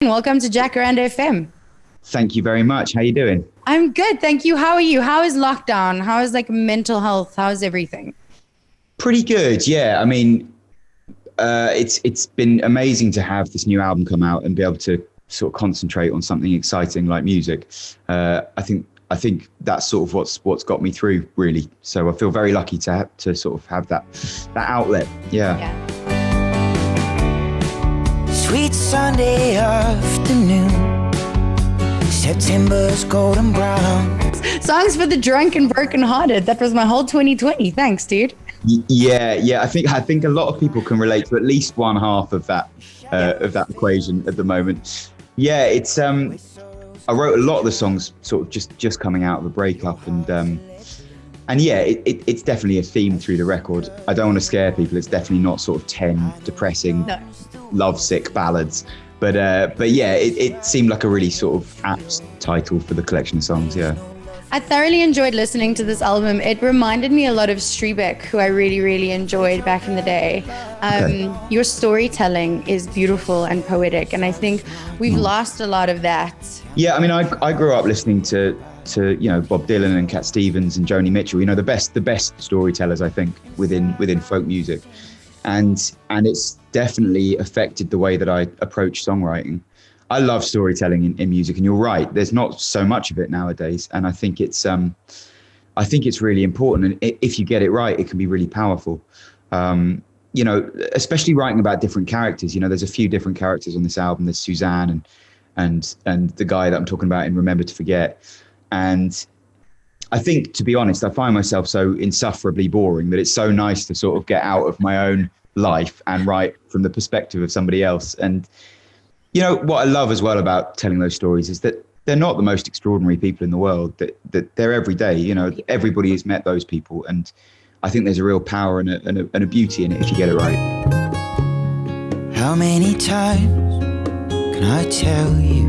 Welcome to Jacaranda FM. Thank you very much. How you doing? I'm good, thank you. How are you? How is lockdown? How is mental health? How is everything? Pretty good, yeah. I mean, it's been amazing to have this new album come out and be able to sort of concentrate on something exciting like music. I think that's sort of what's got me through, really. So I feel very lucky to sort of have that outlet. Yeah. Sweet Sunday afternoon, September's golden brown. Songs for the drunk and brokenhearted. That was my whole 2020. Thanks, dude. Yeah. I think a lot of people can relate to at least one half of that equation at the moment. Yeah, it's I wrote a lot of the songs sort of just coming out of a breakup, and yeah, it's definitely a theme through the record. I don't want to scare people. It's definitely not sort of 10 depressing, lovesick ballads. But yeah, it seemed like a really sort of apt title for the collection of songs, yeah. I thoroughly enjoyed listening to this album. It reminded me a lot of Strebeck, who I really, really enjoyed back in the day. Your storytelling is beautiful and poetic, and I think we've lost a lot of that. Yeah, I mean, I grew up listening to Bob Dylan and Cat Stevens and Joni Mitchell. The best storytellers, I think, within folk music, and it's definitely affected the way that I approach songwriting. I love storytelling in music, and you're right. There's not so much of it nowadays, and I think it's really important. And if you get it right, it can be really powerful. Especially writing about different characters. There's a few different characters on this album. There's Suzanne and the guy that I'm talking about in Remember to Forget. And I think, to be honest, I find myself so insufferably boring that it's so nice to sort of get out of my own life and write from the perspective of somebody else. And what I love as well about telling those stories is that they're not the most extraordinary people in the world, that they're everyday. Everybody has met those people. And I think there's a real power and a beauty in it if you get it right. How many times can I tell you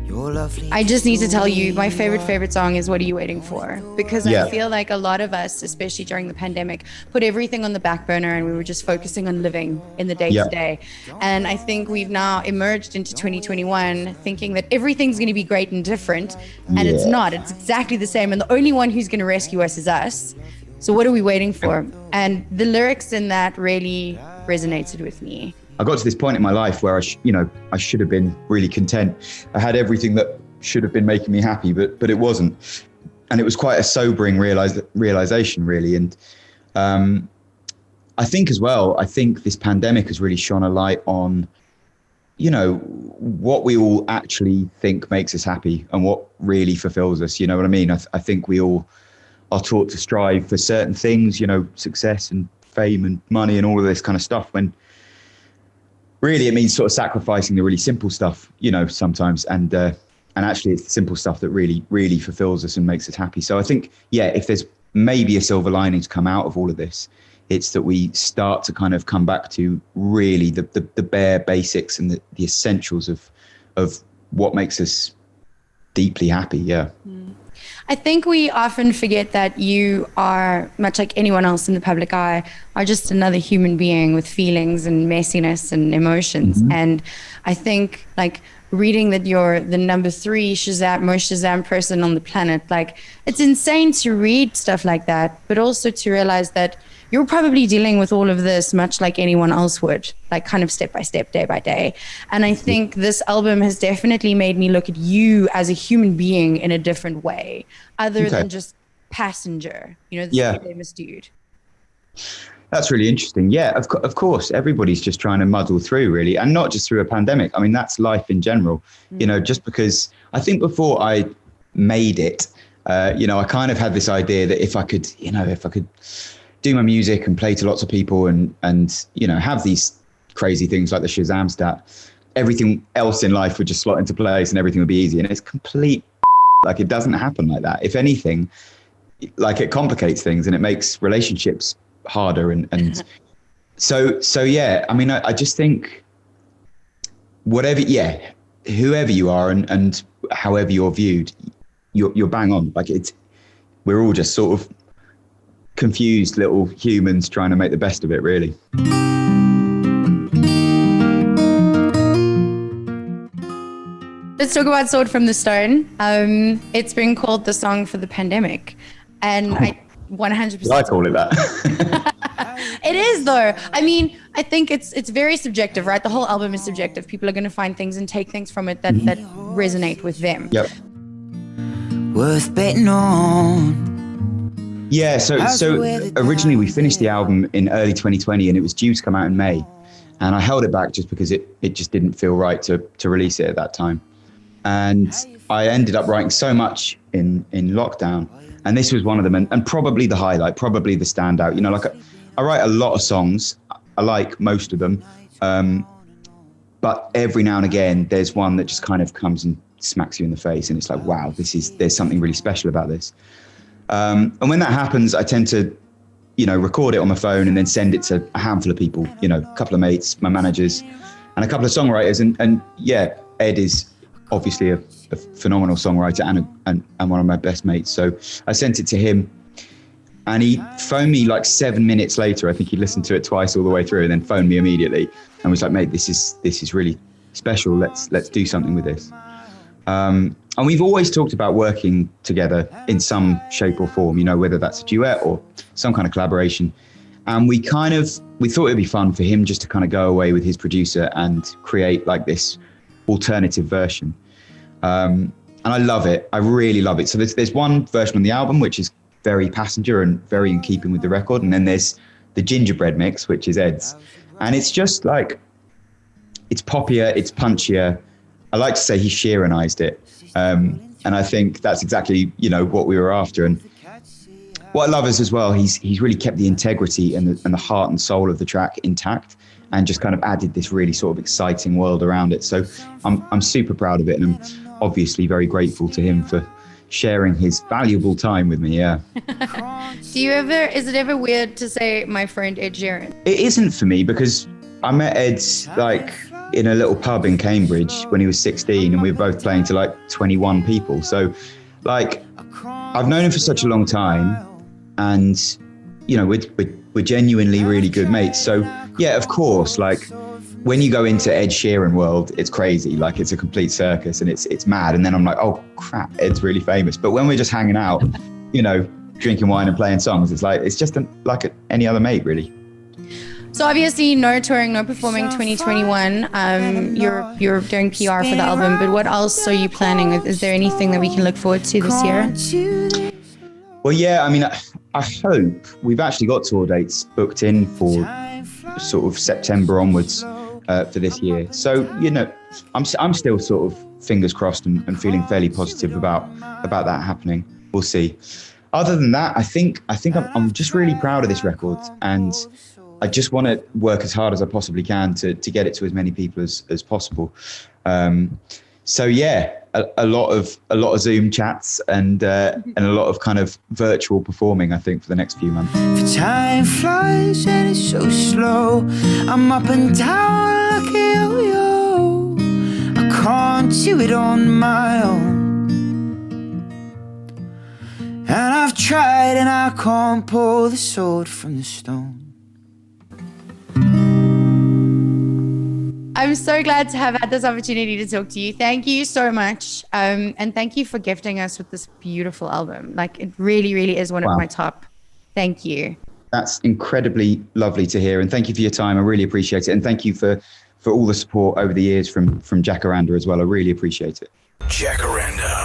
you're lovely? I just need to tell you, my favorite song is What Are You Waiting For? Because I feel like a lot of us, especially during the pandemic, put everything on the back burner and we were just focusing on living in the day to day. And I think we've now emerged into 2021 thinking that everything's going to be great and different, and it's not. It's exactly the same, and the only one who's going to rescue us is us. So what are we waiting for? And the lyrics in that really resonated with me. I got to this point in my life where I should have been really content. I had everything that should have been making me happy, but it wasn't. And it was quite a sobering realization, really. And I think as well, this pandemic has really shone a light on, what we all actually think makes us happy and what really fulfills us. You know what I mean? I think we all are taught to strive for certain things, success and fame and money and all of this kind of stuff, when really it means sort of sacrificing the really simple stuff, sometimes. And actually it's the simple stuff that really, really fulfills us and makes us happy. So I think, if there's maybe a silver lining to come out of all of this, it's that we start to kind of come back to really the bare basics and the essentials of what makes us deeply happy. Yeah. I think we often forget that you are, much like anyone else in the public eye, are just another human being with feelings and messiness and emotions. Mm-hmm. And I think reading that you're the number 3 most Shazam person on the planet, it's insane to read stuff like that, but also to realize that you're probably dealing with all of this much like anyone else would, kind of step by step, day by day. And I think this album has definitely made me look at you as a human being in a different way, other than just passenger, the famous dude. That's really interesting. Yeah, of course, everybody's just trying to muddle through, really, and not just through a pandemic. I mean, that's life in general. Just because I think before I made it, I kind of had this idea that if I could do my music and play to lots of people and have these crazy things like the Shazam stat, everything else in life would just slot into place and everything would be easy. And it's complete it doesn't happen like that. If anything, it complicates things and it makes relationships harder. And so yeah, I mean, I just think whoever you are and however you're viewed, you're bang on. We're all just sort of confused little humans trying to make the best of it, really. Let's talk about Sword from the Stone. It's been called the song for the pandemic, and I 100%. I call it that. It is, though. I mean, I think it's very subjective, right? The whole album is subjective. People are going to find things and take things from it that resonate with them. Yep. Worth betting on. Yeah, so originally we finished the album in early 2020 and it was due to come out in May. And I held it back just because it just didn't feel right to release it at that time. And I ended up writing so much in lockdown. And this was one of them, and probably the highlight, probably the standout. You know, like I write a lot of songs. I like most of them. But every now and again, there's one that just kind of comes and smacks you in the face. And it's like, wow, there's something really special about this. And when that happens, I tend to, you know, record it on my phone and then send it to a handful of people, you know, a couple of mates, my managers, and a couple of songwriters. And yeah, Ed is obviously a phenomenal songwriter and one of my best mates. So I sent it to him and he phoned me like 7 minutes later. I think he listened to it twice all the way through and then phoned me immediately and was like, mate, this is really special. Let's do something with this. And we've always talked about working together in some shape or form, you know, whether that's a duet or some kind of collaboration. And we thought it'd be fun for him just to kind of go away with his producer and create like this alternative version. And I love it. I really love it. So there's one version on the album, which is very Passenger and very in keeping with the record. And then there's the Gingerbread mix, which is Ed's. And it's just like, it's poppier, it's punchier. I like to say he Sheeranized it. And I think that's exactly, you know, what we were after. And what I love is as well, he's really kept the integrity and the heart and soul of the track intact and just kind of added this really sort of exciting world around it. So I'm super proud of it. And I'm obviously very grateful to him for sharing his valuable time with me. Yeah. Is it ever weird to say my friend Ed Sheeran? It isn't for me because I met Ed like in a little pub in Cambridge when he was 16 and we were both playing to like 21 people. So like I've known him for such a long time and you know, we're genuinely really good mates. So yeah, of course, like when you go into Ed Sheeran world, it's crazy. Like it's a complete circus and it's mad. And then I'm like, oh crap, Ed's really famous. But when we're just hanging out, you know, drinking wine and playing songs, it's like, it's just like any other mate really. So obviously no touring, no performing 2021. You're doing PR for the album, but what else are you planning? Is there anything that we can look forward to this year? Well, yeah, I mean, I hope we've actually got tour dates booked in for sort of September onwards for this year. So, you know, I'm still sort of fingers crossed and feeling fairly positive about that happening. We'll see. Other than that, I think I'm just really proud of this record and I just want to work as hard as I possibly can to get it to as many people as possible. So yeah, a lot of Zoom chats and a lot of kind of virtual performing, I think, for the next few months. For time flies and it's so slow. I'm up and down like a yo-yo. I can't do it on my own. And I've tried and I can't pull the sword from the stone. I'm so glad to have had this opportunity to talk to you. Thank you so much. And thank you for gifting us with this beautiful album. Like it really, really is one of my top. Thank you. That's incredibly lovely to hear. And thank you for your time. I really appreciate it. And thank you for all the support over the years from Jacaranda as well. I really appreciate it. Jacaranda.